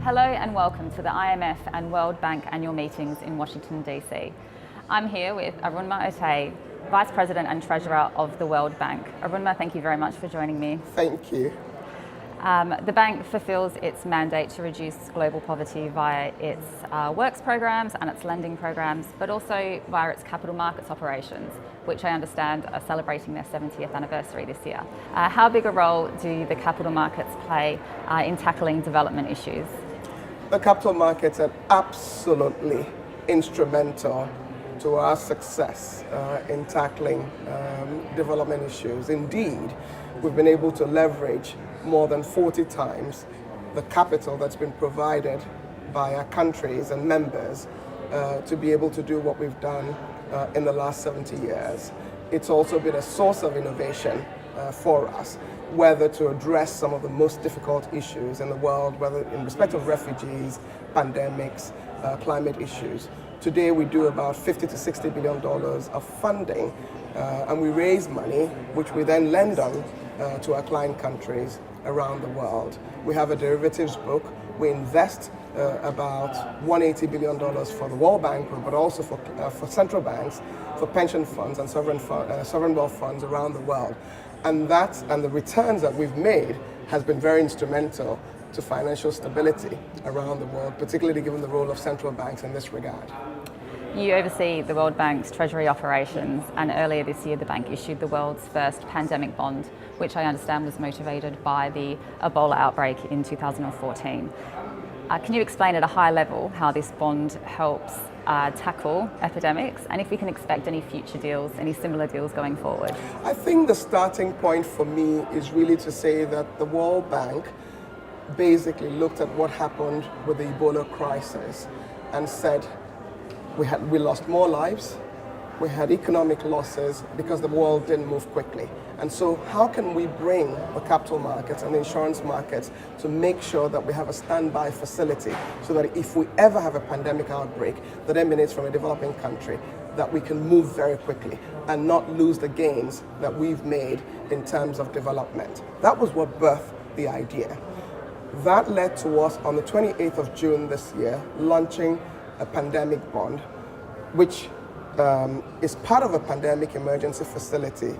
Hello and welcome to the IMF and World Bank annual meetings in Washington, D.C. I'm here with Arunma Oteh, Vice President and Treasurer of the World Bank. Arunma, thank you very much for joining me. Thank you. The bank fulfills its mandate to reduce global poverty via its works programs and its lending programs, but also via its capital markets operations, which I understand are celebrating their 70th anniversary this year. How big a role do the capital markets play in tackling development issues? The capital markets are absolutely instrumental to our success in tackling development issues. Indeed, we've been able to leverage more than 40 times the capital that's been provided by our countries and members to be able to do what we've done in the last 70 years. It's also been a source of innovation for us, whether to address some of the most difficult issues in the world, whether in respect of refugees, pandemics, climate issues. Today we do about $50 to $60 billion of funding, and we raise money, which we then lend on to our client countries around the world. We have a derivatives book. We invest about $180 billion for the World Bank, but also for central banks, for pension funds and sovereign wealth funds around the world. And the returns that we've made has been very instrumental to financial stability around the world, particularly given the role of central banks in this regard. You oversee the World Bank's treasury operations, and earlier this year the bank issued the world's first pandemic bond, which I understand was motivated by the Ebola outbreak in 2014. Can you explain at a high level how this bond helps tackle epidemics, and if we can expect any future deals, any similar deals going forward? I think the starting point for me is really to say that the World Bank basically looked at what happened with the Ebola crisis and said we lost more lives, we had economic losses because the world didn't move quickly. And so how can we bring the capital markets and the insurance markets to make sure that we have a standby facility so that if we ever have a pandemic outbreak that emanates from a developing country, that we can move very quickly and not lose the gains that we've made in terms of development. That was what birthed the idea. That led to us on the 28th of June this year launching a pandemic bond, which is part of a pandemic emergency facility,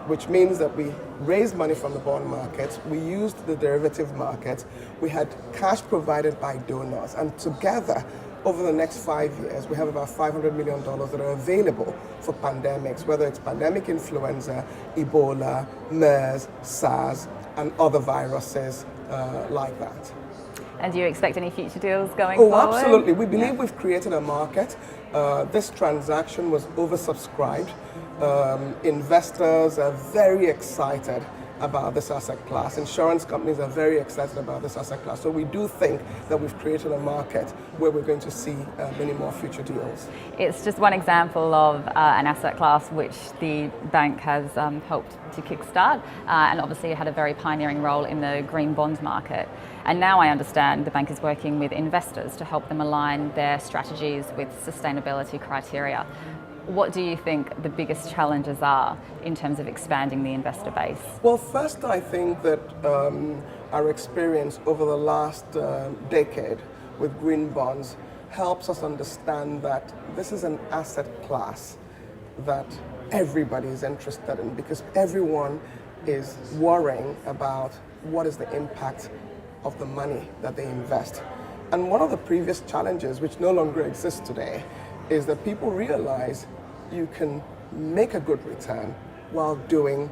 which means that we raised money from the bond markets, we used the derivative markets, we had cash provided by donors, and together over the next 5 years we have about $500 million that are available for pandemics, whether it's pandemic influenza, Ebola, MERS, SARS, and other viruses like that. And do you expect any future deals going forward? Oh, absolutely. We believe we've created a market. This transaction was oversubscribed. Investors are very excited about this asset class. Insurance companies are very excited about this asset class. So we do think that we've created a market where we're going to see many more future deals. It's just one example of an asset class which the bank has helped to kickstart, and obviously had a very pioneering role in the green bond market. And now I understand the bank is working with investors to help them align their strategies with sustainability criteria. What do you think the biggest challenges are in terms of expanding the investor base? Well, first, I think that our experience over the last decade with green bonds helps us understand that this is an asset class that everybody is interested in, because everyone is worrying about what is the impact of the money that they invest. And one of the previous challenges, which no longer exists today, is that people realize you can make a good return while doing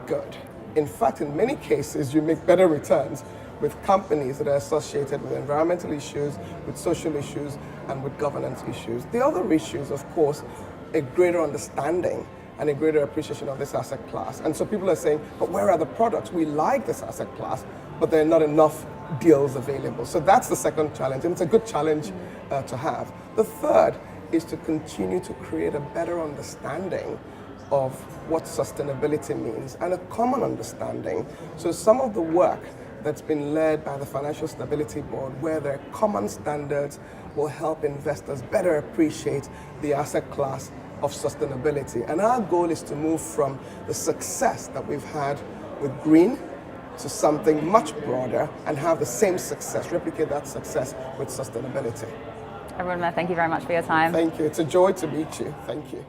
good. In fact, in many cases, you make better returns with companies that are associated with environmental issues, with social issues, and with governance issues. The other issues, of course, a greater understanding and a greater appreciation of this asset class. And so people are saying, but where are the products? We like this asset class, but there are not enough deals available. So that's the second challenge, and it's a good challenge to have. The third is to continue to create a better understanding of what sustainability means and a common understanding. So some of the work that's been led by the Financial Stability Board, where there are common standards, will help investors better appreciate the asset class of sustainability. And our goal is to move from the success that we've had with green to something much broader and have the same success, replicate that success with sustainability. Arunma, thank you very much for your time. Thank you. It's a joy to meet you. Thank you.